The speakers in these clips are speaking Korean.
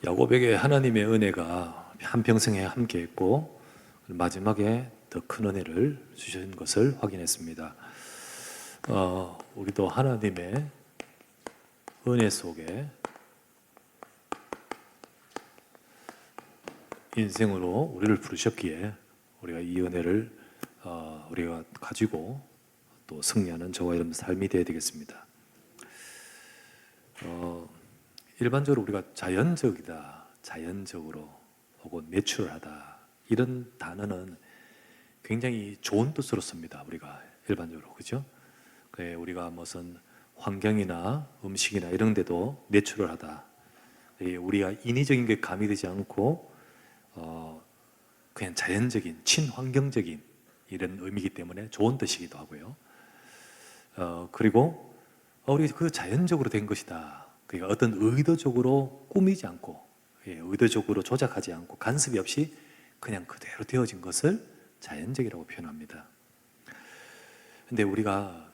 야곱에게 하나님의 은혜가 한평생에 함께했고 마지막에 더 큰 은혜를 주신 것을 확인했습니다. 우리도 하나님의 은혜 속에 인생으로 우리를 부르셨기에 우리가 이 은혜를 우리가 가지고 또 승리하는 저와 여러분 삶이 되어야 되겠습니다. 일반적으로 우리가 자연적이다, 자연적으로 혹은 내추럴하다 이런 단어는 굉장히 좋은 뜻으로 씁니다. 우리가 일반적으로, 그죠? 우리가 무슨 환경이나 음식이나 이런 데도 내추럴하다, 우리가 인위적인 게 가미되지 않고 그냥 자연적인, 친환경적인 이런 의미이기 때문에 좋은 뜻이기도 하고요. 그리고 우리 그 자연적으로 된 것이다. 그러니까 어떤 의도적으로 꾸미지 않고, 의도적으로 조작하지 않고 간섭이 없이 그냥 그대로 되어진 것을 자연적이라고 표현합니다. 근데 우리가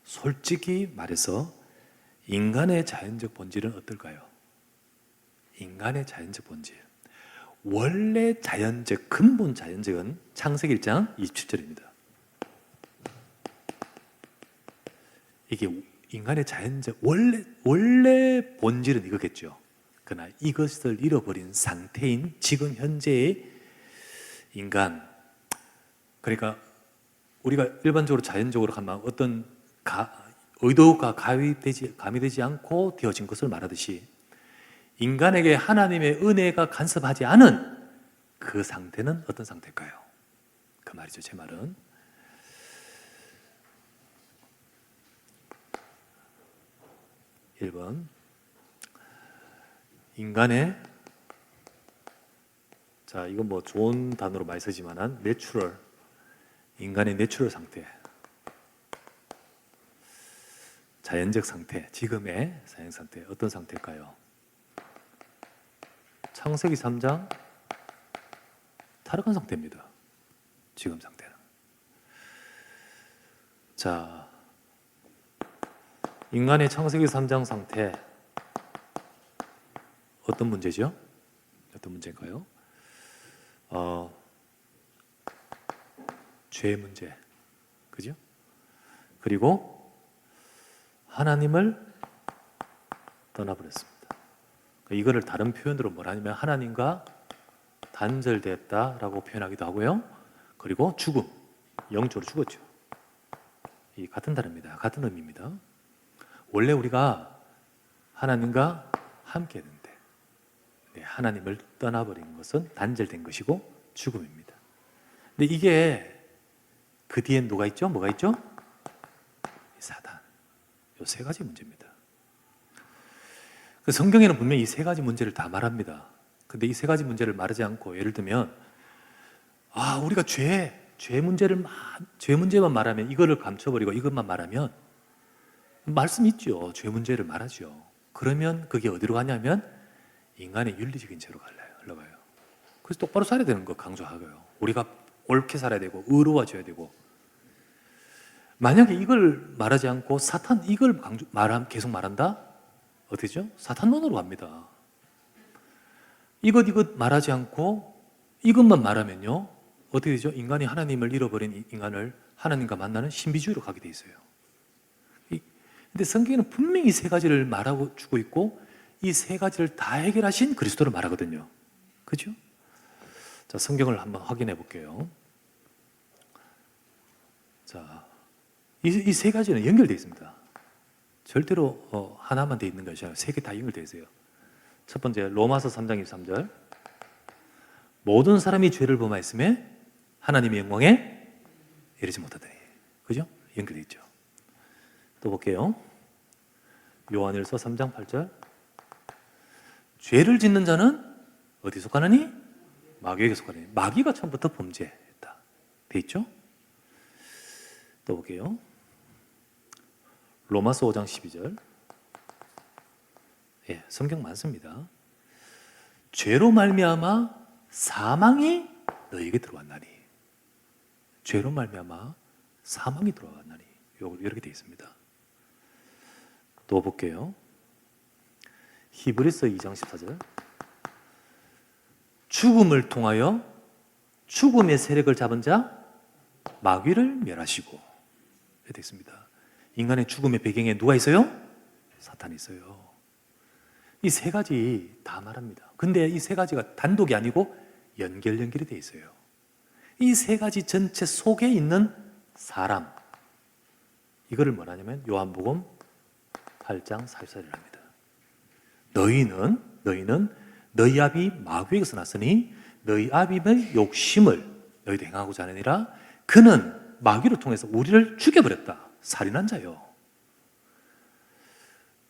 솔직히 말해서 인간의 자연적 본질은 어떨까요? 인간의 자연적 본질, 원래 자연적, 근본 자연적은 창세기 1장 27절입니다. 이게 인간의 자연적 원래 본질은 이거겠죠. 그러나 이것을 잃어버린 상태인 지금 현재의 인간, 그러니까 우리가 일반적으로 자연적으로 하면 어떤 의도가 가미되지 않고 되어진 것을 말하듯이 인간에게 하나님의 은혜가 간섭하지 않은 그 상태는 어떤 상태일까요? 그 말이죠. 제 말은 1번 인간의, 자 이건 뭐 좋은 단어로 많이 쓰지만은 내추럴, 인간의 내추럴 상태, 자연적 상태, 지금의 자연 상태 어떤 상태일까요? 창세기 3장 타락한 상태입니다. 지금 상태는. 자, 인간의 창세기 3장 상태 어떤 문제죠? 어떤 문제일까요? 죄의 문제, 그죠? 그리고 하나님을 떠나버렸습니다. 이거를 다른 표현으로 뭐라 하냐면 하나님과 단절됐다라고 표현하기도 하고요. 그리고 죽음, 영적으로 죽었죠. 이 같은 단어입니다. 같은 의미입니다. 원래 우리가 하나님과 함께 했는데 하나님을 떠나버린 것은 단절된 것이고 죽음입니다. 근데 이게 그 뒤엔 누가 있죠? 뭐가 있죠? 사단. 이 세 가지 문제입니다. 그 성경에는 분명히 이 세 가지 문제를 다 말합니다. 근데 이 세 가지 문제를 말하지 않고, 예를 들면 우리가 죄 문제만 말하면, 이거를 감춰버리고 이것만 말하면, 말씀 있죠. 죄 문제를 말하죠. 그러면 그게 어디로 가냐면 인간의 윤리적인 죄로 흘러가요. 그래서 똑바로 살아야 되는 거 강조하고요. 우리가 옳게 살아야 되고 의로워져야 되고, 만약에 이걸 말하지 않고 이걸 계속 말한다? 어떻게 되죠? 사탄론으로 갑니다. 이것 말하지 않고 이것만 말하면요, 어떻게 되죠? 인간이 하나님을 잃어버린 인간을 하나님과 만나는 신비주의로 가게 돼 있어요. 근데 성경에는 분명히 세 가지를 말하고 주고 있고, 이 세 가지를 다 해결하신 그리스도를 말하거든요. 그죠? 자, 성경을 한번 확인해 볼게요. 자, 이 세 가지는 연결되어 있습니다. 절대로 하나만 되어 있는 것이 아니라 세 개 다 연결되어 있어요. 첫 번째, 로마서 3장 23절. 모든 사람이 죄를 범하였음에 하나님의 영광에 이르지 못하더니. 그죠? 연결되어 있죠. 또 볼게요. 요한일서 3장 8절. 죄를 짓는 자는 어디 속하느니? 마귀에게 속하느니. 마귀가 처음부터 범죄했다. 돼 있죠? 또 볼게요. 로마서 5장 12절. 성경 많습니다. 죄로 말미암아 사망이 너에게 들어왔나니. 죄로 말미암아 사망이 들어왔나니. 이렇게 되어 있습니다. 또 볼게요. 히브리서 2장 14절. 죽음을 통하여 죽음의 세력을 잡은 자 마귀를 멸하시고 이렇게 있습니다. 인간의 죽음의 배경에 누가 있어요? 사탄이 있어요. 이 세 가지 다 말합니다. 근데 이 세 가지가 단독이 아니고 연결이 되어 있어요. 이 세 가지 전체 속에 있는 사람, 이거를 뭐라냐면 요한복음 8장 44절을 합니다. 너희는 너희 아비 마귀에게서 났으니 너희 아비의 욕심을 너희도 행하고자 하느니라. 그는 마귀를 통해서 우리를 죽여버렸다. 살인한 자요.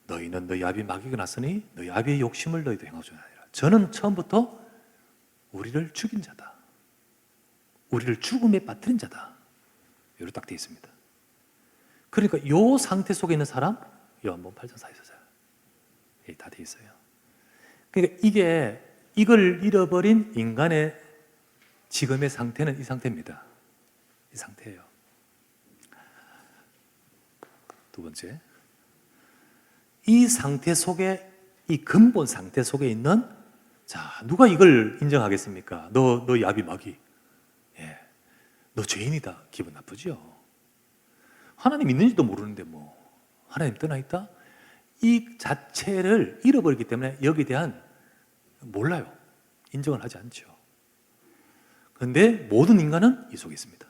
너희는 너희 아비 마귀가 났으니 너희 아비의 욕심을 너희도 행하고자 하느니라. 저는 처음부터 우리를 죽인 자다. 우리를 죽음에 빠뜨린 자다. 이렇게 딱 되어 있습니다. 그러니까 이 상태 속에 있는 사람, 요한복음 8장 44절 다 되어 있어요. 그러니까 이걸 잃어버린 인간의 지금의 상태는 이 상태입니다. 이 상태예요. 두 번째, 이 상태 속에, 이 근본 상태 속에 있는, 자, 누가 이걸 인정하겠습니까? 너 야비 마귀, 예, 너 죄인이다. 기분 나쁘죠? 하나님 있는지도 모르는데 뭐 하나님 떠나 있다? 이 자체를 잃어버리기 때문에 여기에 대한 몰라요. 인정을 하지 않죠. 그런데 모든 인간은 이 속에 있습니다.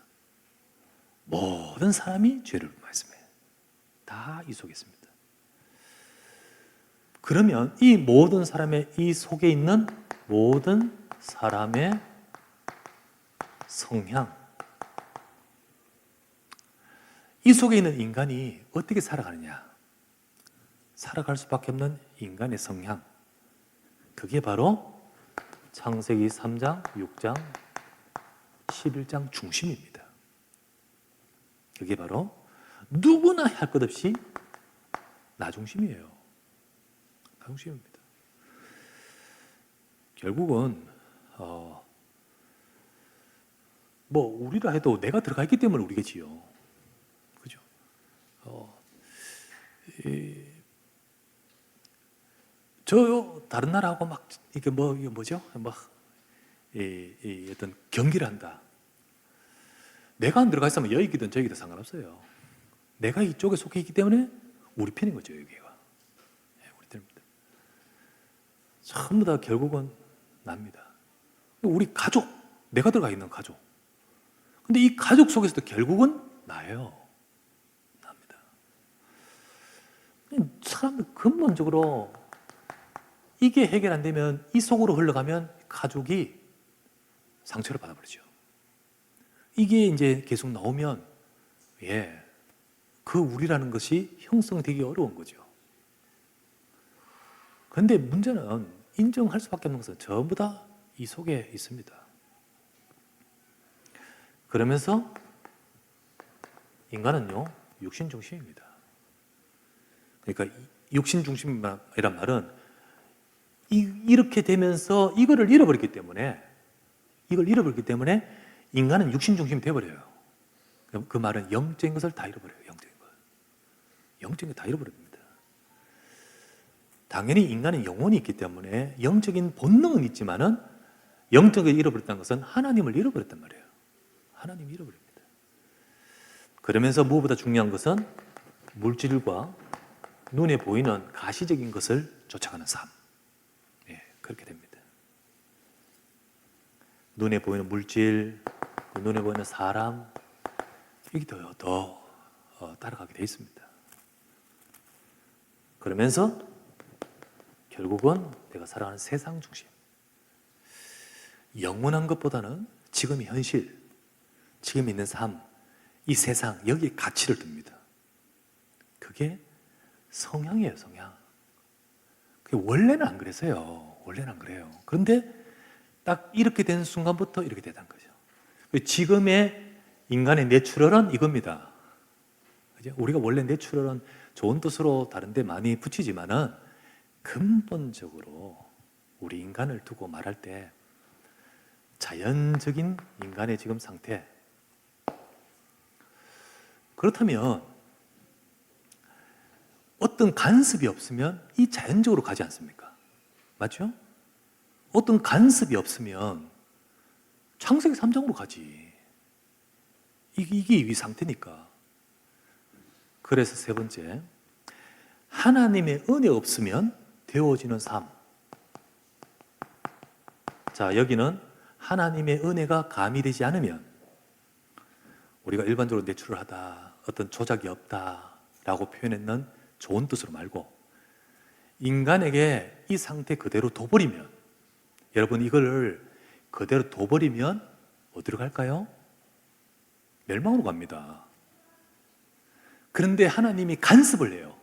모든 사람이 죄를 말씀해요. 다 이 속에 있습니다. 그러면 이 모든 사람의 이 속에 있는 모든 사람의 성향, 이 속에 있는 인간이 어떻게 살아가느냐? 살아갈 수밖에 없는 인간의 성향, 그게 바로 창세기 3장, 6장, 11장 중심입니다. 그게 바로 누구나 할 것 없이 나 중심이에요. 나 중심입니다. 결국은 뭐 우리라 해도 내가 들어가 있기 때문에 우리겠지요. 그죠? 저 다른 나라하고 막 이게 뭐죠? 막 어떤 경기를 한다. 내가 안 들어가 있으면 여기든 저기든 상관없어요. 내가 이쪽에 속해 있기 때문에 우리 편인 거죠, 여기가. 우리 편입니다. 전부 다 결국은 납니다. 우리 가족, 내가 들어가 있는 가족. 근데 이 가족 속에서도 결국은 나예요. 납니다. 사람들 근본적으로 이게 해결 안 되면, 이 속으로 흘러가면 가족이 상처를 받아버리죠. 이게 이제 계속 나오면 그 우리라는 것이 형성되기 어려운 거죠. 그런데 문제는 인정할 수밖에 없는 것은 전부 다 이 속에 있습니다. 그러면서 인간은요, 육신 중심입니다. 그러니까 육신 중심이란 말은 이렇게 되면서 이걸 잃어버렸기 때문에 인간은 육신 중심이 되어버려요. 그 말은 영적인 것을 다 잃어버려요. 영적인 것 다 잃어버립니다. 당연히 인간은 영혼이 있기 때문에 영적인 본능은 있지만은 영적을 잃어버렸다는 것은 하나님을 잃어버렸단 말이에요. 하나님을 잃어버립니다. 그러면서 무엇보다 중요한 것은 물질과 눈에 보이는 가시적인 것을 쫓아가는 삶. 그렇게 됩니다. 눈에 보이는 물질, 눈에 보이는 사람, 이게 더 따라가게 돼 있습니다. 그러면서 결국은 내가 살아가는 세상 중심, 영원한 것보다는 지금의 현실, 지금 있는 삶, 이 세상, 여기에 가치를 둡니다. 그게 성향이에요, 성향. 그게 원래는 안 그랬어요. 원래는 안 그래요. 그런데 딱 이렇게 된 순간부터 이렇게 되는 거죠. 지금의 인간의 내추럴은 이겁니다. 우리가 원래 내추럴은 좋은 뜻으로 다른데 많이 붙이지만은 근본적으로 우리 인간을 두고 말할 때 자연적인 인간의 지금 상태. 그렇다면 어떤 간섭이 없으면 이 자연적으로 가지 않습니까? 맞죠? 어떤 간섭이 없으면 창세기 3장으로 가지. 이게 이 상태니까. 그래서 세 번째, 하나님의 은혜 없으면 되어지는 삶. 자, 여기는 하나님의 은혜가 가미되지 않으면, 우리가 일반적으로 내추럴 하다, 어떤 조작이 없다라고 표현했는 좋은 뜻으로 말고, 인간에게 이 상태 그대로 둬버리면, 여러분 이걸 그대로 둬버리면 어디로 갈까요? 멸망으로 갑니다. 그런데 하나님이 간섭을 해요.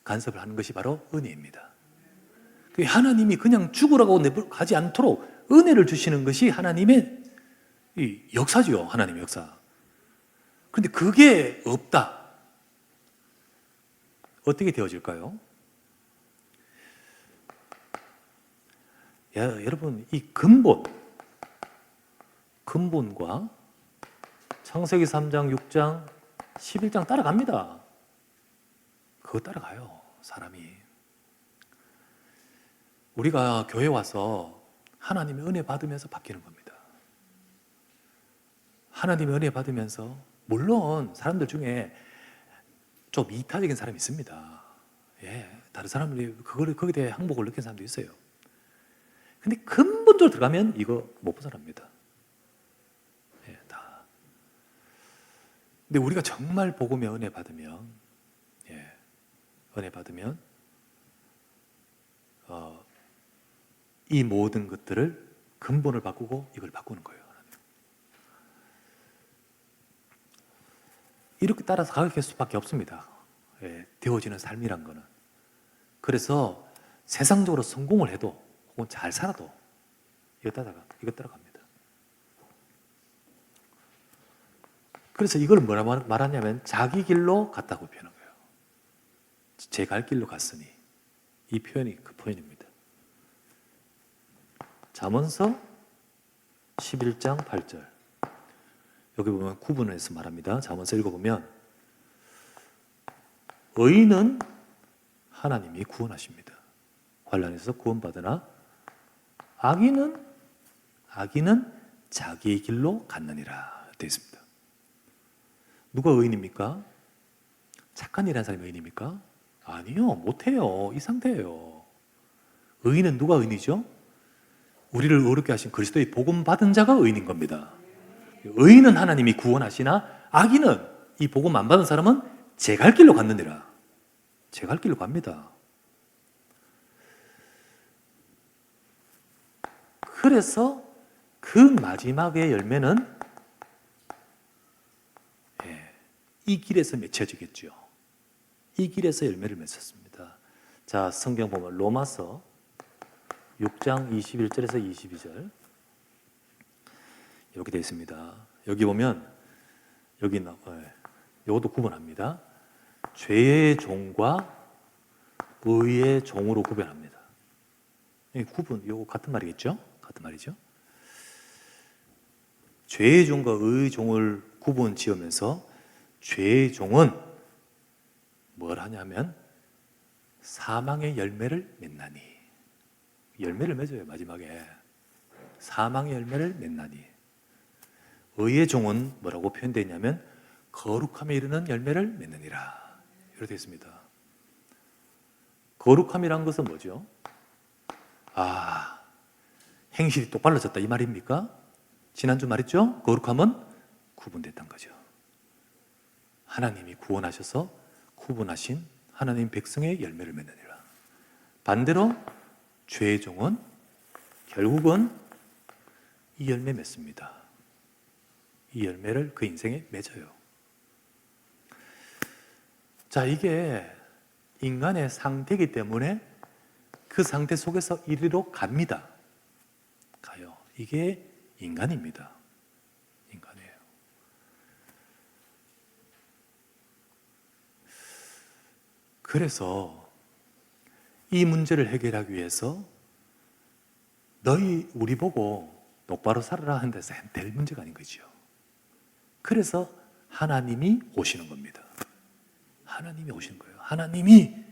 간섭을 하는 것이 바로 은혜입니다. 하나님이 그냥 죽으라고 가지 않도록 은혜를 주시는 것이 하나님의 이 역사죠. 하나님의 역사. 그런데 그게 없다. 어떻게 되어질까요? 여러분, 이 근본과 창세기 3장, 6장, 11장 따라갑니다. 그거 따라가요, 사람이. 우리가 교회 와서 하나님의 은혜 받으면서 바뀌는 겁니다. 하나님의 은혜 받으면서, 물론 사람들 중에 좀 이타적인 사람이 있습니다. 다른 사람들이 거기에 대해 항복을 느낀 사람도 있어요. 근데 근본적으로 들어가면 이거 못 벗어납니다. 다. 근데 우리가 정말 복음의 은혜 받으면, 은혜 받으면, 이 모든 것들을 근본을 바꾸고 이걸 바꾸는 거예요. 이렇게 따라서 가갈 수밖에 없습니다. 되어지는 삶이란 거는. 그래서 세상적으로 성공을 해도, 혹은 잘 살아도 이거 따라갑니다. 그래서 이걸 뭐라 말하냐면 자기 길로 갔다고 표현한 거예요. 제 갈 길로 갔으니. 이 표현이 그 표현입니다. 잠언서 11장 8절. 여기 보면 구분을 해서 말합니다. 잠언서 읽어보면 의인은 하나님이 구원하십니다. 환난에서 구원받으나 악인은 자기의 길로 갔느니라 되어 있습니다. 누가 의인입니까? 착한 일하는 사람이 의인입니까? 아니요, 못해요. 이 상태예요. 의인은 누가 의인이죠? 우리를 의롭게 하신 그리스도의 복음 받은 자가 의인인 겁니다. 의인은 하나님이 구원하시나 악인은, 이 복음 안 받은 사람은 제 갈 길로 갔느니라. 제 갈 길로 갑니다. 그래서 그 마지막의 열매는 이 길에서 맺혀지겠죠. 이 길에서 열매를 맺었습니다. 자, 성경 보면 로마서 6장 21절에서 22절 이렇게 되어 있습니다. 여기 보면 이것도 구분합니다. 죄의 종과 의의 종으로 구별합니다. 이거 같은 말이겠죠? 같은 말이죠. 죄의 종과 의의 종을 구분 지으면서 죄의 종은 뭘 하냐면 사망의 열매를 맺나니. 열매를 맺어요, 마지막에. 사망의 열매를 맺나니. 의의 종은 뭐라고 표현되어 있냐면 거룩함에 이르는 열매를 맺느니라. 이렇게 되어 있습니다. 거룩함이란 것은 뭐죠? 행실이 똑바로졌다 이 말입니까? 지난주 말했죠? 거룩함은 구분됐다는 거죠. 하나님이 구원하셔서 구분하신 하나님 백성의 열매를 맺느니라. 반대로 죄의 종은 결국은 이 열매 맺습니다. 이 열매를 그 인생에 맺어요. 자, 이게 인간의 상태이기 때문에 그 상태 속에서 이리로 갑니다. 가요. 이게 인간입니다. 인간이에요. 그래서 이 문제를 해결하기 위해서 우리 보고 똑바로 살아라 하는 데서 될 문제가 아닌 거죠. 그래서 하나님이 오시는 겁니다. 하나님이 오시는 거예요. 하나님이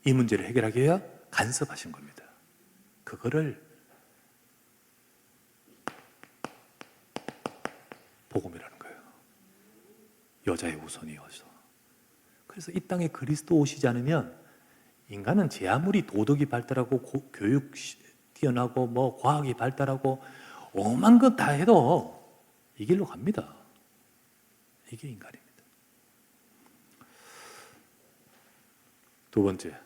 이 문제를 해결하기 위해 간섭하신 겁니다. 그거를 여자의 후손이어서. 그래서 이 땅에 그리스도 오시지 않으면 인간은 제 아무리 도덕이 발달하고 교육 뛰어나고 뭐 과학이 발달하고 오만 것 다 해도 이 길로 갑니다. 이게 인간입니다. 두 번째,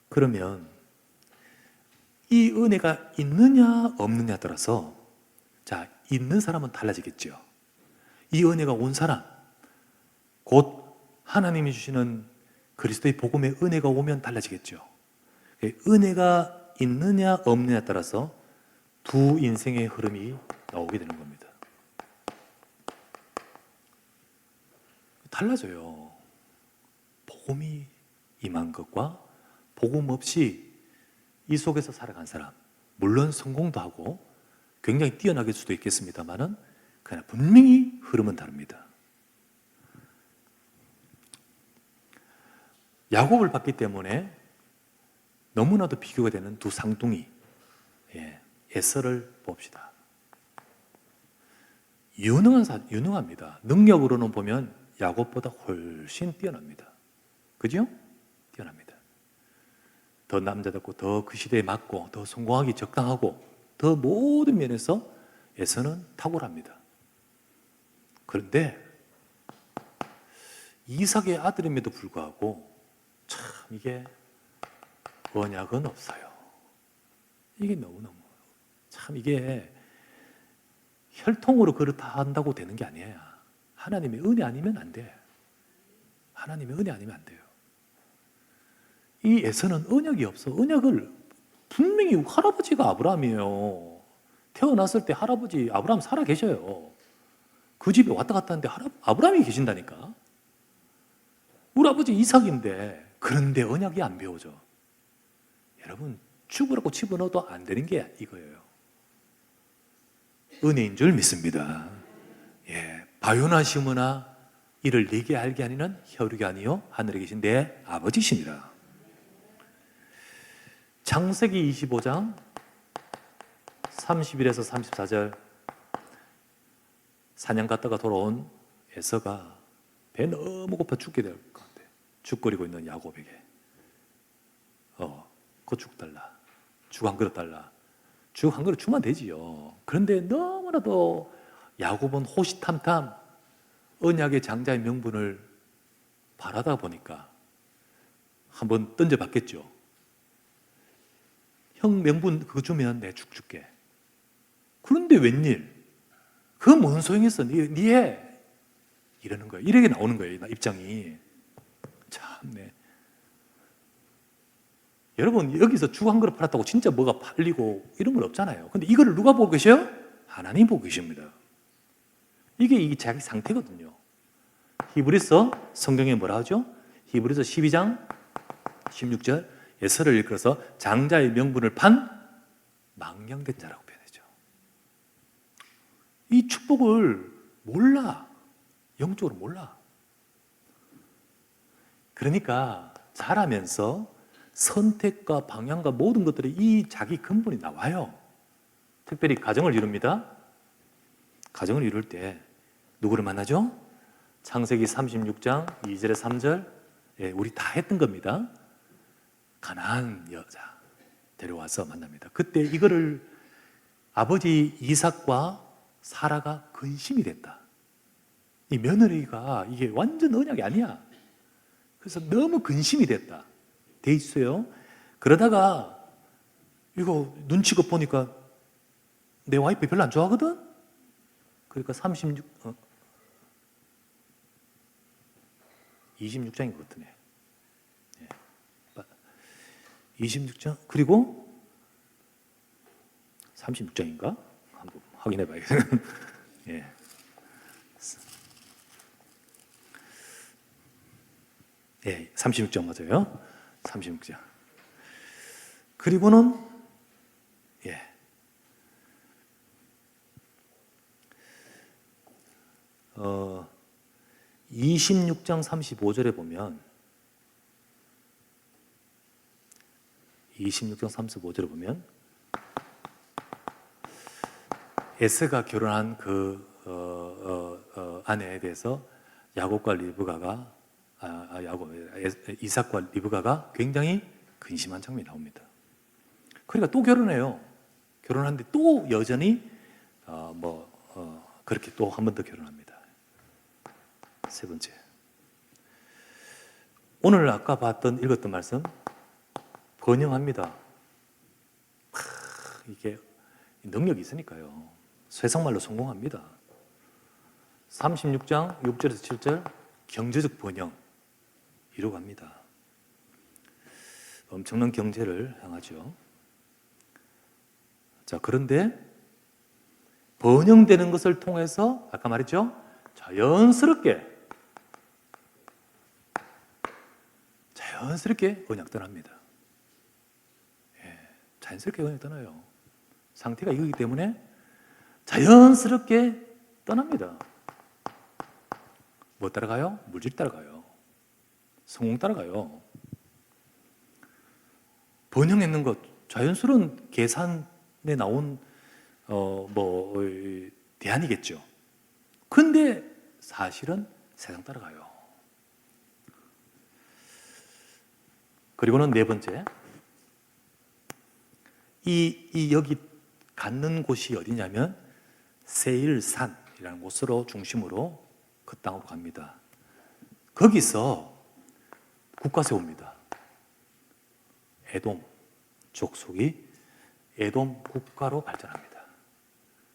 그러면 이 은혜가 있느냐 없느냐에 따라서 자, 있는 사람은 달라지겠죠. 이 은혜가 온 사람, 곧 하나님이 주시는 그리스도의 복음의 은혜가 오면 달라지겠죠. 은혜가 있느냐 없느냐에 따라서 두 인생의 흐름이 나오게 되는 겁니다. 달라져요. 복음이 임한 것과 복음 없이 이 속에서 살아간 사람, 물론 성공도 하고 굉장히 뛰어나길 수도 있겠습니다만은 그러나 분명히 흐름은 다릅니다. 야곱을 봤기 때문에 너무나도 비교가 되는 두 쌍둥이, 에서를 봅시다. 유능합니다. 능력으로는 보면 야곱보다 훨씬 뛰어납니다. 그죠? 뛰어납니다. 더 남자답고 더 그 시대에 맞고 더 성공하기 적당하고 더 모든 면에서 에서는 탁월합니다. 그런데 이삭의 아들임에도 불구하고 참 이게 언약은 없어요. 이게 너무너무 참 이게 혈통으로 그렇다 한다고 되는 게 아니에요. 하나님의 은혜 아니면 안 돼. 하나님의 은혜 아니면 안 돼요. 이 에서는 언약이 없어. 언약을 분명히 할아버지가 아브라함이에요. 태어났을 때 할아버지 아브라함 살아 계셔요. 그 집에 왔다 갔다 하는데 아브라함이 계신다니까. 우리 아버지 이삭인데 그런데 언약이 안 배워져. 여러분 죽으라고 집어넣어도 안 되는 게 이거예요. 은혜인 줄 믿습니다. 바요나 시므나 이를 네게 알게 하니는 혈육이 아니요 하늘에 계신 내 아버지시니라. 창세기 25장 31에서 34절 사냥 갔다가 돌아온 에서가 배 너무 고파 죽게 될 것 같아. 죽거리고 있는 야곱에게 그 죽 달라. 죽 한 그릇 달라. 죽 한 그릇 주면 되지요. 그런데 너무나도 야곱은 호시탐탐 언약의 장자의 명분을 바라다 보니까 한번 던져봤겠죠. 형 명분 그거 주면 내 죽 줄게. 그런데 웬일? 그 뭔 소용있어? 니 해. 이러는 거예요. 이렇게 나오는 거예요. 입장이. 참네. 여러분 여기서 죽 한 그릇 팔았다고 진짜 뭐가 팔리고 이런 건 없잖아요. 근데 이거를 누가 보고 계셔요? 하나님 보고 계십니다. 이게 자기 상태거든요. 히브리서 성경에 뭐라 하죠? 히브리서 12장 16절 에서를 일컬어서 장자의 명분을 판 망령된 자라고 표현하죠. 이 축복을 몰라. 영적으로 몰라. 그러니까 자라면서 선택과 방향과 모든 것들이 이 자기 근본이 나와요. 특별히 가정을 이룹니다. 가정을 이룰 때 누구를 만나죠? 창세기 36장 2절에 3절 우리 다 했던 겁니다. 가나안 여자 데려와서 만납니다. 그때 이거를 아버지 이삭과 사라가 근심이 됐다. 이 며느리가 이게 완전 언약이 아니야. 그래서 너무 근심이 됐다. 돼 있어요. 그러다가 이거 눈치가 보니까 내 와이프 별로 안 좋아하거든? 그러니까 26장인 것 같으네. 26장 그리고 36장인가? 한번 확인해 봐야겠어요. 예. 예, 36장 맞아요. 36장. 그리고는 26장 35절에 보면 26장 35절에 보면 에스가 결혼한 그 아내에 대해서 야곱과 리브가가 이삭과 리브가가 굉장히 근심한 장면이 나옵니다. 그러니까 또 결혼해요. 결혼하는데 또 여전히 그렇게 또 한 번 더 결혼합니다. 세 번째, 오늘 아까 읽었던 말씀 번영합니다. 이게 능력이 있으니까요. 세상말로 성공합니다. 36장 6절에서 7절 경제적 번영 이루어갑니다. 엄청난 경제를 향하죠. 자, 그런데 번영되는 것을 통해서 아까 말했죠? 자연스럽게 언약 떠납니다. 자연스럽게 언약 떠나요. 상태가 이거기 때문에 자연스럽게 떠납니다. 뭐 따라가요? 물질 따라가요. 성공 따라가요. 번영했는 것, 자연스러운 계산에 나온 대안이겠죠. 근데 사실은 세상 따라가요. 그리고는 네 번째, 여기 갖는 곳이 어디냐면 세일산이라는 곳으로 중심으로 그 땅으로 갑니다. 거기서 국가 세웁니다. 에돔 족속이 에돔 국가로 발전합니다.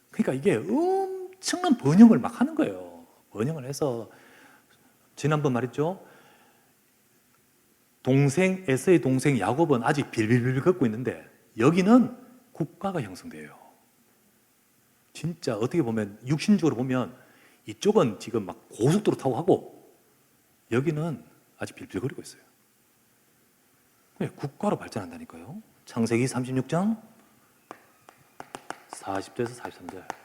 그러니까 이게 엄청난 번영을 막 하는 거예요. 번영을 해서 지난번 말했죠. 에서의 동생 야곱은 아직 빌빌빌 걷고 있는데 여기는 국가가 형성돼요. 진짜 어떻게 보면 육신적으로 보면 이쪽은 지금 막 고속도로 타고 하고 여기는 아직 빌빌거리고 있어요. 국가로 발전한다니까요. 창세기 36장 40절에서 43절.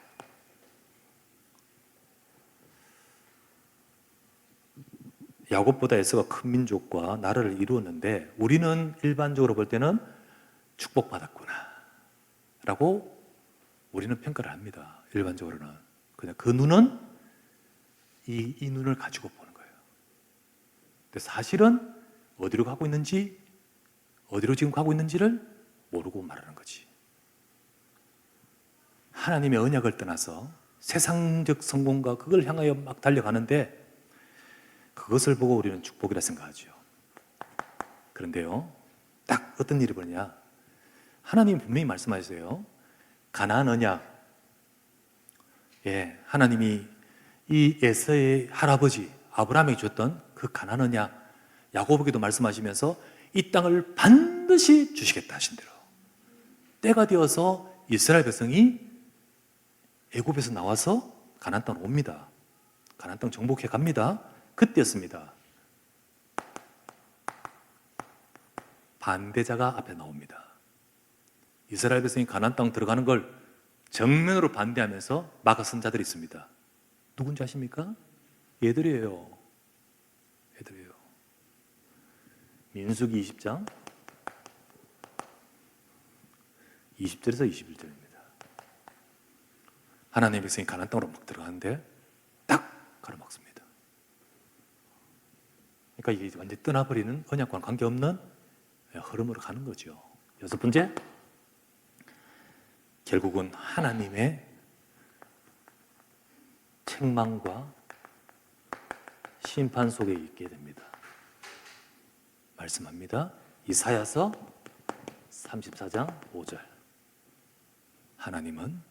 야곱보다 에서가 큰 민족과 나라를 이루었는데 우리는 일반적으로 볼 때는 축복받았구나 라고 우리는 평가를 합니다. 일반적으로는. 그냥 그 눈은 이 눈을 가지고 보는 거예요. 근데 사실은 어디로 가고 있는지, 어디로 지금 가고 있는지를 모르고 말하는 거지. 하나님의 언약을 떠나서 세상적 성공과 그걸 향하여 막 달려가는데 그것을 보고 우리는 축복이라 생각하죠. 그런데요, 딱 어떤 일이 벌어지냐? 하나님 분명히 말씀하세요. 가나안 언약. 하나님이 이 에서의 할아버지 아브라함에게 줬던 그 가나안 언약, 야곱에게도 말씀하시면서 이 땅을 반드시 주시겠다 하신 대로 때가 되어서 이스라엘 백성이 애굽에서 나와서 가나안 땅으로 옵니다. 가나안 땅 정복해 갑니다. 그때였습니다. 반대자가 앞에 나옵니다. 이스라엘 백성이 가나안 땅 들어가는 걸 정면으로 반대하면서 막아선 자들이 있습니다. 누군지 아십니까? 얘들이에요. 민수기 20장 20절에서 21절입니다. 하나님의 백성이 가나안 땅으로 막 들어가는데 딱 가로막습니다. 그러니까 이게 완전히 떠나버리는 언약과는 관계없는 흐름으로 가는 거죠. 여섯 번째, 결국은 하나님의 책망과 심판 속에 있게 됩니다. 말씀합니다. 이사야서 34장 5절. 하나님은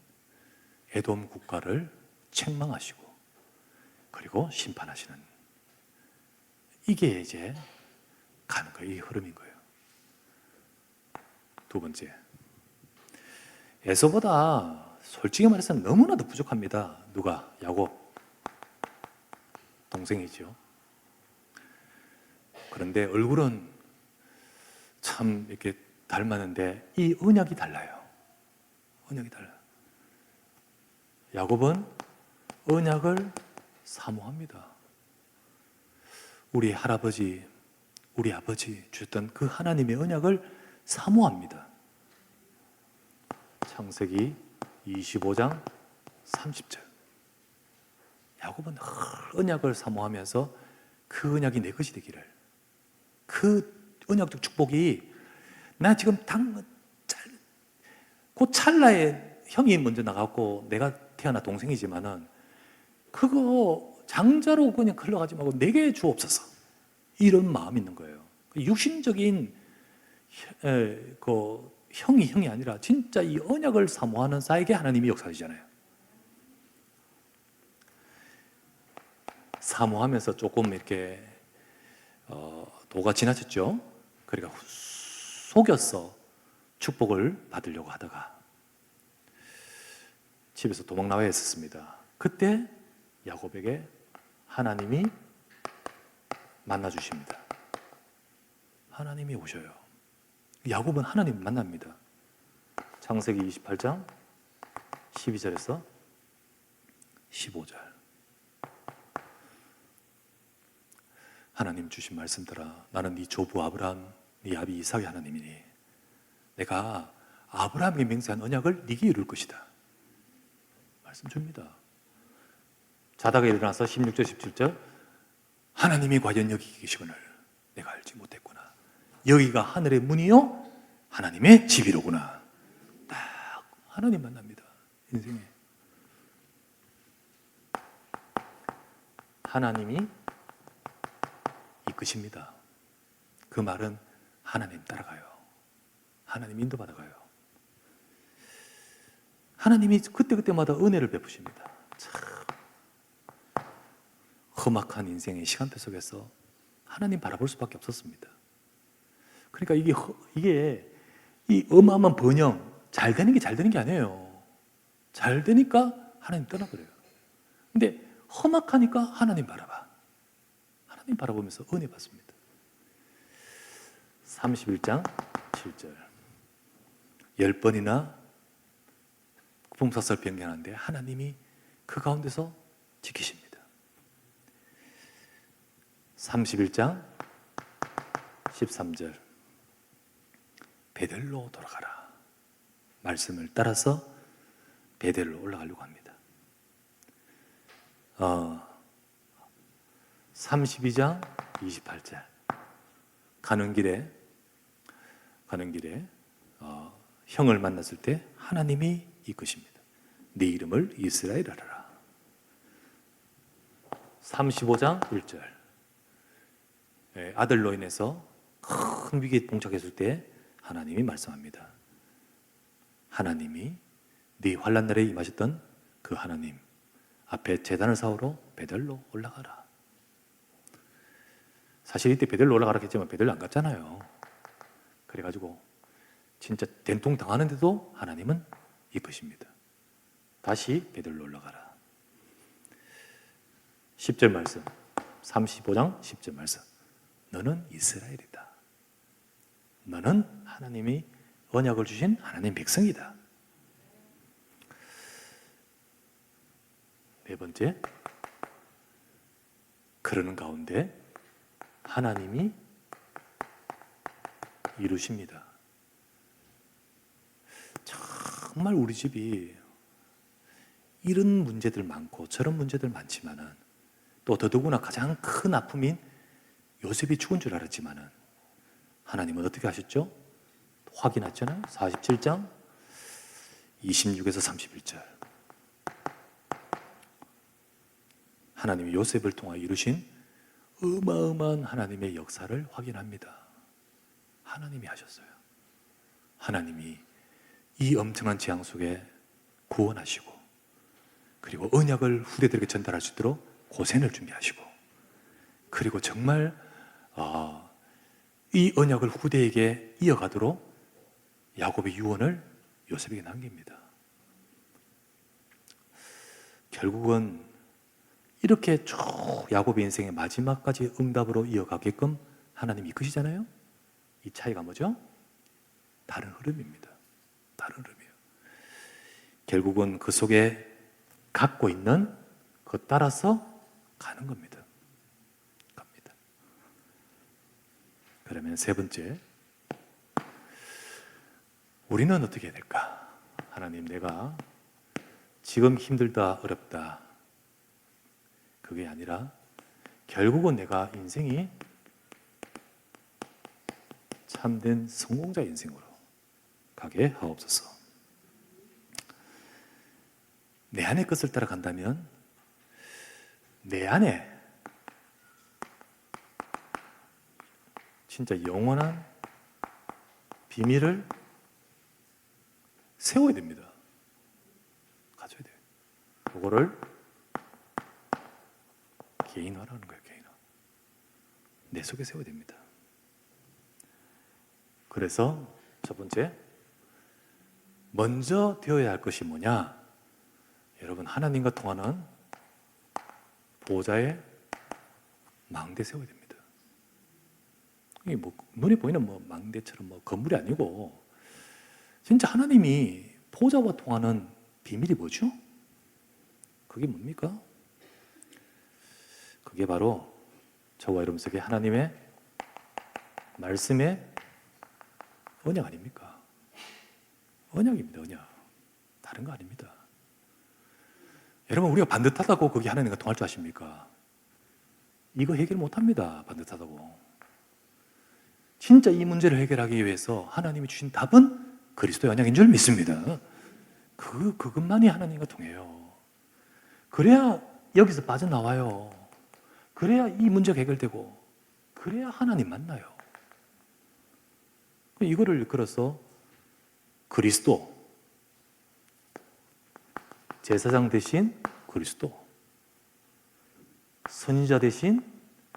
에돔 국가를 책망하시고 그리고 심판하시는, 이게 이제 가는 거예요. 이 흐름인 거예요. 두 번째, 에서보다 솔직히 말해서 너무나도 부족합니다. 누가? 야곱. 동생이죠. 그런데 얼굴은 참 이렇게 닮았는데 이 언약이 달라요. 언약이 달라요. 야곱은 언약을 사모합니다. 우리 할아버지, 우리 아버지 주셨던 그 하나님의 언약을 사모합니다. 창세기 25장 30절. 야곱은 언약을 사모하면서 그 언약이 내 것이 되기를, 그 언약적 축복이 나 지금 그 찰나에 형이 먼저 나갔고 내가 태어나 동생이지만은 그거 장자로 그냥 흘러가지 말고 내게 주옵소서, 이런 마음이 있는 거예요. 육신적인 그 형이 아니라 진짜 이 언약을 사모하는 자에게 하나님이 역사하시잖아요. 사모하면서 조금 이렇게 도가 지나쳤죠. 그러니까 속여서 축복을 받으려고 하다가 집에서 도망 나와야 했었습니다. 그때 야곱에게 하나님이 만나 주십니다. 하나님이 오셔요. 야곱은 하나님 만납니다. 창세기 28장 12절에서 15절. 하나님 주신 말씀들아, 나는 네 조부 아브라함, 네 아비 이삭의 하나님이니 내가 아브라함에게 맹세한 언약을 네게 이룰 것이다. 말씀 줍니다. 자다가 일어나서 16절 17절, 하나님이 과연 여기 계시거늘 내가 알지 못했구나. 여기가 하늘의 문이요 하나님의 집이로구나. 딱 하나님 만납니다. 인생에 하나님이 이끄십니다. 그 말은 하나님 따라가요. 하나님 인도받아가요. 하나님이 그때그때마다 은혜를 베푸십니다. 참 험악한 인생의 시간표 속에서 하나님 바라볼 수밖에 없었습니다. 그러니까 이게 이 어마어마한 번영, 잘 되는 게 아니에요. 잘 되니까 하나님 떠나버려요. 근데 험악하니까 하나님 바라봐. 하나님 바라보면서 은혜 받습니다. 31장 7절. 10번이나 풍사설 변경하는데 하나님이 그 가운데서 지키십니다. 31장 13절. 베델로 돌아가라. 말씀을 따라서 베델로 올라가려고 합니다. 32장 28절. 가는 길에 형을 만났을 때 하나님이 이끄십니다. 네 이름을 이스라엘 하라. 35장 1절. 아들로 인해서 큰 위기에 봉착했을 때 하나님이 말씀합니다. 하나님이 네 환난 날에 임하셨던 그 하나님 앞에 제단을 사오러 베델로 올라가라. 사실 이때 베델로 올라가라 했지만 베델로 안 갔잖아요. 그래가지고 진짜 된통 당하는데도 하나님은 이끄십니다. 다시 베델로 올라가라. 10절 말씀, 35장 10절 말씀. 너는 이스라엘이다. 너는 하나님이 언약을 주신 하나님 백성이다. 네 번째, 그러는 가운데 하나님이 이루십니다. 정말 우리 집이 이런 문제들 많고 저런 문제들 많지만은 또 더더구나 가장 큰 아픔인 요셉이 죽은 줄 알았지만은 하나님은 어떻게 하셨죠? 확인했잖아요. 47장 26에서 31절. 하나님이 요셉을 통하여 이루신 어마어마한 하나님의 역사를 확인합니다. 하나님이 하셨어요. 하나님이 이 엄청난 재앙 속에 구원하시고, 그리고 언약을 후대들에게 전달할 수 있도록 고센을 준비하시고, 그리고 정말 이 언약을 후대에게 이어가도록 야곱의 유언을 요셉에게 남깁니다. 결국은 이렇게 쭉 야곱의 인생의 마지막까지 응답으로 이어가게끔 하나님이 이끄시잖아요. 이 차이가 뭐죠? 다른 흐름입니다. 다른 흐름이에요. 결국은 그 속에 갖고 있는 것 따라서 가는 겁니다. 갑니다. 그러면 세 번째, 우리는 어떻게 해야 될까? 하나님, 내가 지금 힘들다, 어렵다. 그게 아니라 결국은 내가 인생이 참된 성공자 인생으로 가게 하옵소서. 내 안의 것을 따라간다면 내 안에 진짜 영원한 비밀을 세워야 됩니다. 가져야 돼요. 그거를 개인화라는 거예요. 개인화. 내 속에 세워야 됩니다. 그래서 첫 번째, 먼저 되어야 할 것이 뭐냐? 여러분, 하나님과 통하는 보호자의 망대 세워야 됩니다. 이게 뭐 눈에 보이는 뭐 망대처럼 뭐 건물이 아니고 진짜 하나님이 보호자와 통하는 비밀이 뭐죠? 그게 뭡니까? 그게 바로 저와 여러분 속에 하나님의 말씀의 언약 아닙니까? 언약입니다. 언약. 다른 거 아닙니다. 여러분, 우리가 반듯하다고 그게 하나님과 통할 줄 아십니까? 이거 해결 못합니다. 반듯하다고. 진짜 이 문제를 해결하기 위해서 하나님이 주신 답은 그리스도의 언약인 줄 믿습니다. 그것만이 하나님과 통해요. 그래야 여기서 빠져나와요. 그래야 이 문제가 해결되고, 그래야 하나님 만나요. 이거를 일컬어서 그리스도, 제사장 대신 그리스도, 선지자 대신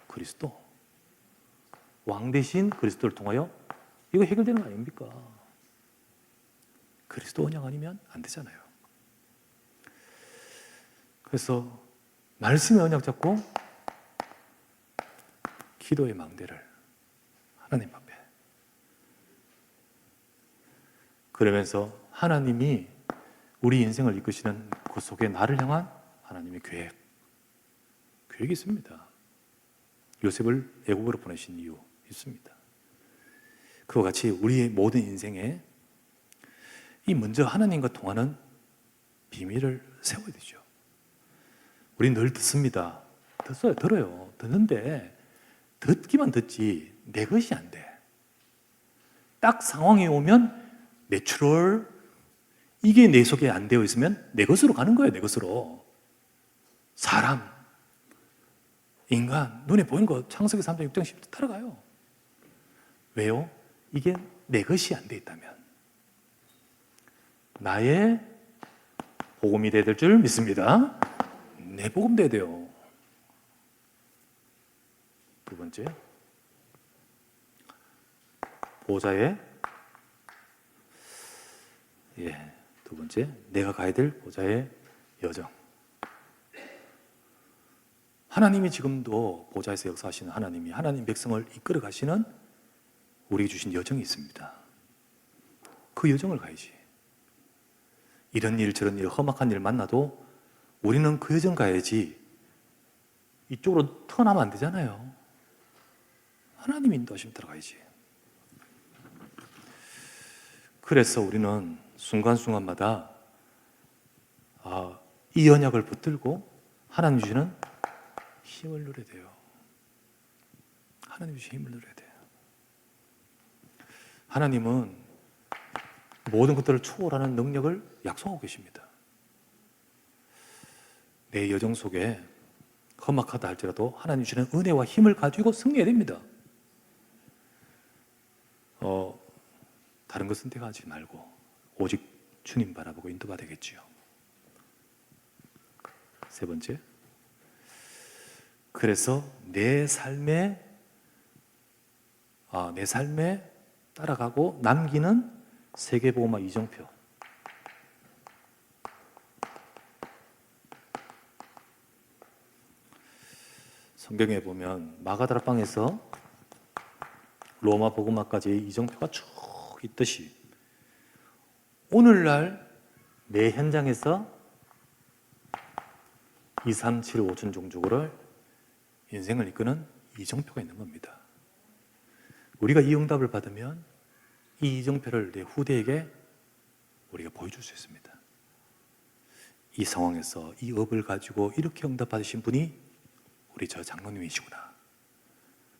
그리스도, 왕 대신 그리스도를 통하여 이거 해결되는 거 아닙니까? 그리스도 언약 아니면 안 되잖아요. 그래서 말씀의 언약 잡고 기도의 망대를 하나님 앞에, 그러면서 하나님이 우리 인생을 이끄시는 그 속에 나를 향한 하나님의 계획이 있습니다. 요셉을 애국으로 보내신 이유 있습니다. 그와 같이 우리의 모든 인생에 이 먼저 하나님과 통하는 비밀을 세워야 되죠. 우리 늘 듣습니다. 들어요. 듣는데 듣기만 듣지 내 것이 안 돼. 딱 상황이 오면 내추럴, 이게 내 속에 안 되어 있으면 내 것으로 가는 거예요. 내 것으로. 사람, 인간, 눈에 보이는 거 창세기 3장 6장 10절 따라가요. 왜요? 이게 내 것이 안 돼 있다면 나의 복음이 돼야 될 줄 믿습니다. 내 복음 돼야 돼요. 두 번째, 보호자의 두 번째, 내가 가야 될 보호자의 여정. 하나님이 지금도 보호자에서 역사하시는 하나님이 하나님 백성을 이끌어 가시는 우리에게 주신 여정이 있습니다. 그 여정을 가야지. 이런 일 저런 일 험악한 일 만나도 우리는 그 여정 가야지 이쪽으로 턴하면 안 되잖아요. 하나님 인도하시면 들어가야지. 그래서 우리는 순간순간마다 이 언약을 붙들고 하나님 주시는 힘을 누려야 돼요. 하나님 주시는 힘을 누려야 돼요. 하나님은 모든 것들을 초월하는 능력을 약속하고 계십니다. 내 여정 속에 험악하다 할지라도 하나님 주시는 은혜와 힘을 가지고 승리해야 됩니다. 다른 것 선택하지 말고 오직 주님 바라보고 인도가 되겠지요. 세 번째, 그래서 내 삶에 따라가고 남기는 세계복음화 이정표. 성경에 보면 마가다락방에서 로마 복음화까지 이정표가 쭉 있듯이 오늘날 매 현장에서 2, 3, 7, 5천 종족을 인생을 이끄는 이정표가 있는 겁니다. 우리가 이 응답을 받으면 이 이정표를 내 후대에게 우리가 보여줄 수 있습니다. 이 상황에서 이 업을 가지고 이렇게 응답받으신 분이 우리 저 장로님이시구나.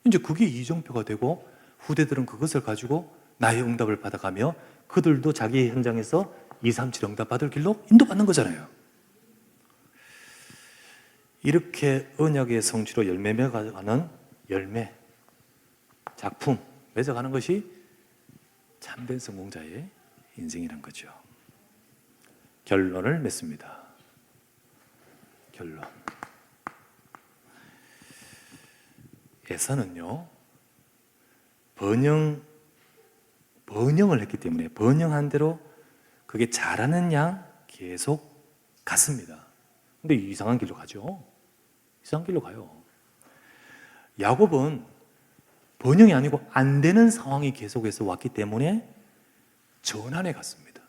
이제 그게 이정표가 되고 후대들은 그것을 가지고 나의 응답을 받아가며 그들도 자기 현장에서 237 응답 받을 길로 인도받는 거잖아요. 이렇게 언약의 성취로 열매 맺어가는 열매, 작품 맺어가는 것이 참된 성공자의 인생이란 거죠. 결론을 맺습니다. 결론. 에서는요, 번영을 했기 때문에 번영한 대로 그게 잘하는 양 계속 갔습니다. 근데 이상한 길로 가죠. 이상한 길로 가요. 야곱은 번영이 아니고 안 되는 상황이 계속해서 왔기 때문에 전환해 갔습니다.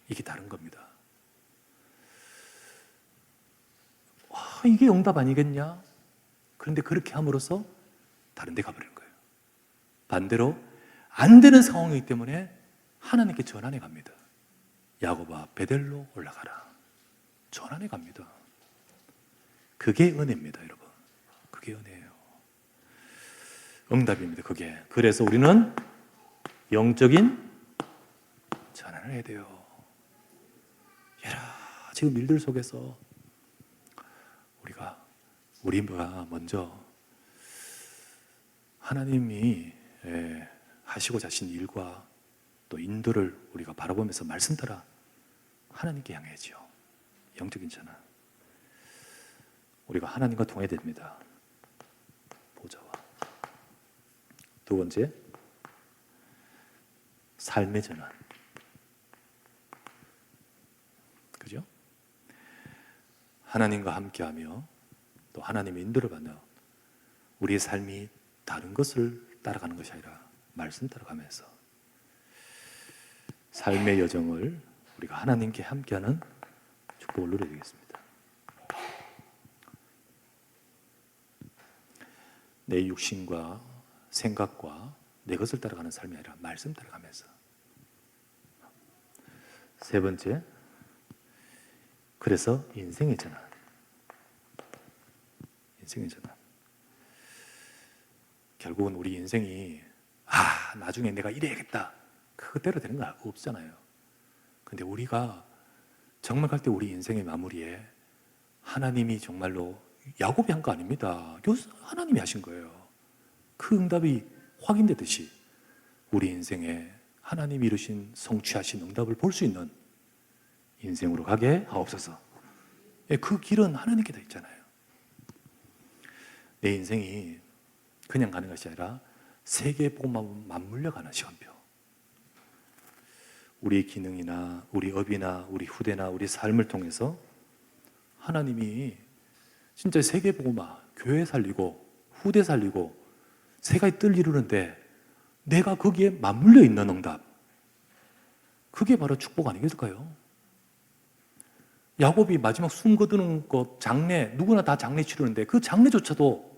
이게 다른 겁니다. 와, 이게 응답 아니겠냐? 그런데 그렇게 함으로써 다른 데 가버리는 거예요. 반대로 안 되는 상황이기 때문에 하나님께 전환해 갑니다. 야곱아 베델로 올라가라. 전환해 갑니다. 그게 은혜입니다, 여러분. 그게 은혜예요. 응답입니다, 그게. 그래서 우리는 영적인 전환을 해야 돼요. 여러 지금 일들 속에서 우리가 먼저 하나님이 하시고자 하신 일과 또 인도를 우리가 바라보면서 말씀 따라 하나님께 향해야죠. 영적인 전환. 우리가 하나님과 통해야 됩니다. 보좌와. 두 번째, 삶의 전환. 그죠? 하나님과 함께하며 또 하나님의 인도를 받는 우리의 삶이 다른 것을 따라가는 것이 아니라 말씀 따라가면서 삶의 여정을 우리가 하나님께 함께하는 축복을 누려야 되겠습니다. 내 육신과 생각과 내 것을 따라가는 삶이 아니라 말씀 따라가면서. 세 번째, 그래서 인생의 전환. 인생의 전환. 결국은 우리 인생이 나중에 내가 이래야겠다 그대로 되는 거 없잖아요. 근데 우리가 정말 갈 때 우리 인생의 마무리에 하나님이 정말로 야곱이 한 거 아닙니다. 하나님이 하신 거예요. 그 응답이 확인되듯이 우리 인생에 하나님이 이루신 성취하신 응답을 볼 수 있는 인생으로 가게 하옵소서. 그 길은 하나님께 다 있잖아요. 내 인생이 그냥 가는 것이 아니라 세계의 복음만 맞물려 가는 시간표. 우리의 기능이나 우리 업이나 우리 후대나 우리 삶을 통해서 하나님이 진짜 세계 복음화, 교회 살리고 후대 살리고 세가의 뜰 이루는데 내가 거기에 맞물려 있는 응답, 그게 바로 축복 아니겠을까요? 야곱이 마지막 숨 거두는 것, 장례, 누구나 다 장례 치르는데 그 장례조차도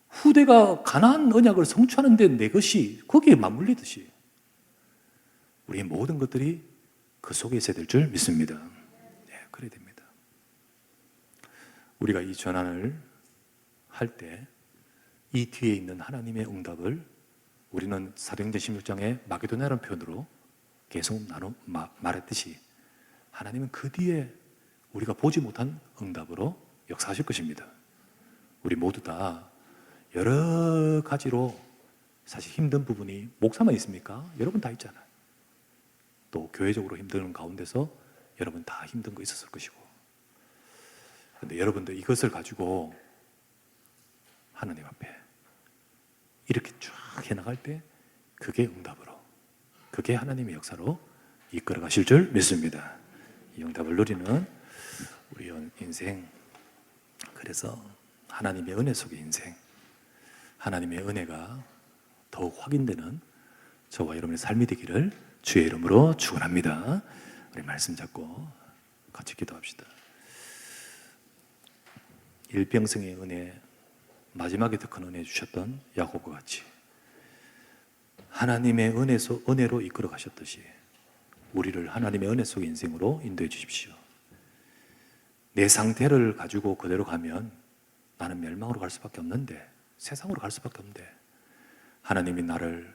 후대가 가나안 언약을 성취하는데 내 것이 거기에 맞물리듯이 우리의 모든 것들이 그 속에 있어야 될 줄 믿습니다. 네, 그래야 됩니다. 우리가 이 전환을 할 때 이 뒤에 있는 하나님의 응답을 우리는 사도행전 16장의 마게도냐라는 표현으로 계속 말했듯이 하나님은 그 뒤에 우리가 보지 못한 응답으로 역사하실 것입니다. 우리 모두 다 여러 가지로 사실 힘든 부분이 목사만 있습니까? 여러분 다 있잖아요. 또 교회적으로 힘든 가운데서 여러분 다 힘든 거 있었을 것이고, 그런데 여러분들 이것을 가지고 하나님 앞에 이렇게 쫙 해나갈 때 그게 응답으로, 그게 하나님의 역사로 이끌어 가실 줄 믿습니다. 이 응답을 누리는 우리 인생, 그래서 하나님의 은혜 속의 인생, 하나님의 은혜가 더욱 확인되는 저와 여러분의 삶이 되기를 주의 이름으로 축원합니다. 우리 말씀 잡고 같이 기도합시다. 일평생의 은혜, 마지막에 더 큰 은혜 주셨던 야곱과 같이 하나님의 은혜로 이끌어 가셨듯이 우리를 하나님의 은혜 속의 인생으로 인도해 주십시오. 내 상태를 가지고 그대로 가면 나는 멸망으로 갈 수밖에 없는데, 세상으로 갈 수밖에 없는데 하나님이 나를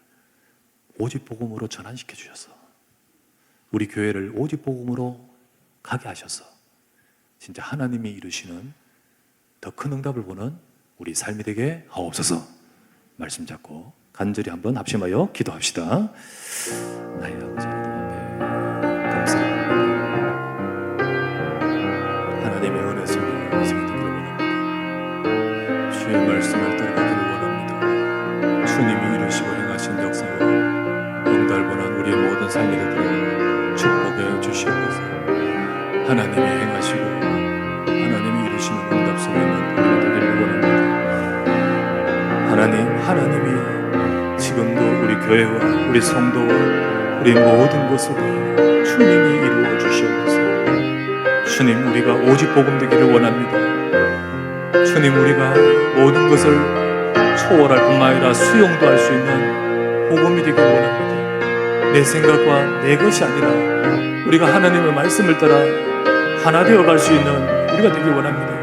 오직 복음으로 전환시켜 주셔서 우리 교회를 오직 복음으로 가게 하셔서 진짜 하나님이 이루시는 더 큰 응답을 보는 우리 삶이 되게 하옵소서. 말씀 잡고 간절히 한번 합심하여 기도합시다. 나의 아버지 하나님 앞에 감사합니다. 하나님의 은혜 속에 말씀을 듣기를 원합니다. 주의 말씀을 따라가기를 원합니다. 주님이 이루시고 행하신 역사로 응답을 보는 우리의 모든 삶이 되도록 축복해 주시옵소서. 하나님이 행하시고 하나님이 이루시는 응답 속에 있는 우리가 되기를 원합니다. 하나님이 지금도 우리 교회와 우리 성도와 우리 모든 것 속에 주님이 이루어 주시옵소서. 주님, 우리가 오직 복음 되기를 원합니다. 주님, 우리가 모든 것을 초월할 뿐만 아니라 수용도 할 수 있는 복음이 되기를 원합니다. 내 생각과 내 것이 아니라 우리가 하나님의 말씀을 따라 하나 되어 갈 수 있는 우리가 되기를 원합니다.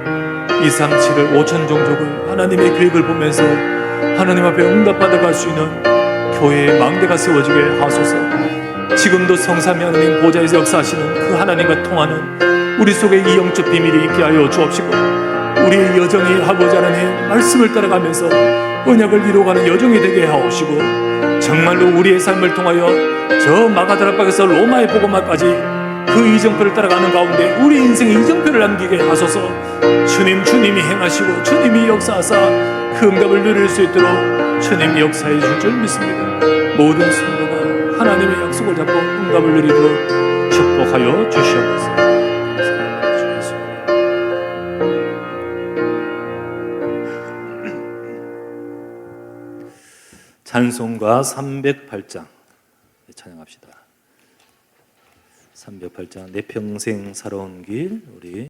2, 3, 7을 5천 종족을 하나님의 계획을 보면서 하나님 앞에 응답받아 갈 수 있는 교회의 망대가 세워지게 하소서. 지금도 성삼위 하나님 보좌에서 역사하시는 그 하나님과 통하는 우리 속에 이 영적 비밀이 있게 하여 주옵시고, 우리의 여정이 아버지 하나님 말씀을 따라가면서 언약을 이루어가는 여정이 되게 하옵시고, 정말로 우리의 삶을 통하여 저 마가다락방에서 로마의 복음화까지 그 이정표를 따라가는 가운데 우리 인생의 이정표를 남기게 하소서. 주님이 행하시고 주님이 역사하사 그 응답을 누릴 수 있도록 주님이 역사해 주실 줄 믿습니다. 모든 성도가 하나님의 약속을 잡고 응답을 누리도록 축복하여 주시옵소서. 찬송가 308장 찬양합시다. 308장 내 평생 살아온 길. 우리